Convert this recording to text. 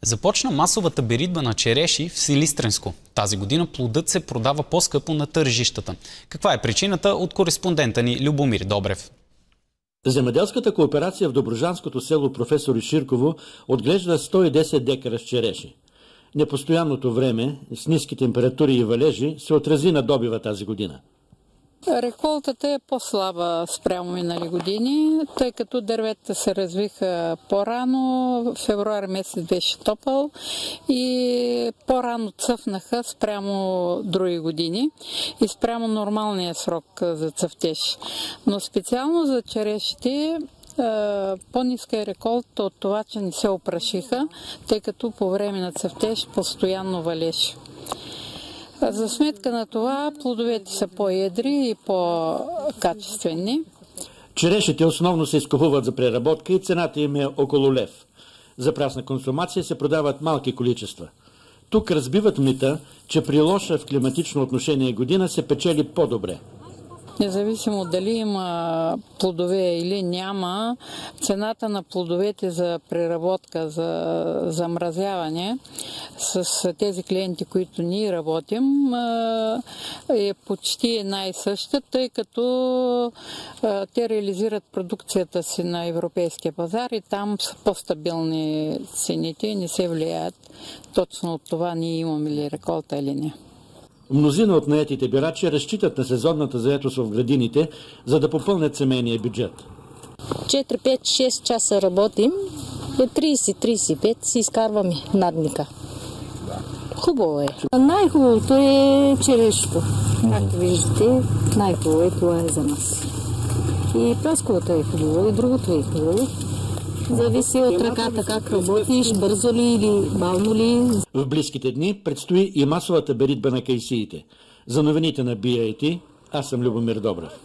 Започна масовата беритба на череши в Силистренско. Тази година плодът се продава по-скъпо на тържищата. Каква е причината? От кореспондента ни Любомир Добрев. Земеделската кооперация в добруджанското село Професор Иширково отглежда 110 декара с череши. Непостоянното време с ниски температури и валежи се отрази на добива тази година. Реколтата е по-слаба спрямо минали години, тъй като дърветата се развиха по-рано, февруари месец беше топъл и по-рано цъфнаха спрямо други години и спрямо нормалния срок за цъфтеж. Но специално за черешите по-ниска е реколта от това, че не се опрашиха, тъй като по време на цъфтеж постоянно валеше. За сметка на това плодовете са по-едри и по-качествени. Черешите основно се изкупуват за преработка и цената им е около лев. За прясна консумация се продават малки количества. Тук разбиват мита, че при лоша в климатично отношение година се печели по-добре. Независимо дали има плодове или няма, цената на плодовете за преработка, за замразяване с тези клиенти, които ние работим, е почти една и съща, тъй като те реализират продукцията си на европейския пазар и там са по-стабилни цените и не се влияят точно от това ние имаме ли реколта или не. Мнозина от наетите бирачи разчитат на сезонната заетост в градините, за да попълнят семейния бюджет. 4, 5, 6 часа работим и 30-35 си изкарваме надника. Хубаво е. Най-хубавото е черешко. Както виждате, най-хубаво е това е за нас. И прасковото е хубаво, и другото е хубаво. Зависи от ръката как работиш, бързо ли или бавно ли. В близките дни предстои и масовата беритба на кайсиите. За новините на BIT, аз съм Любомир Добрев.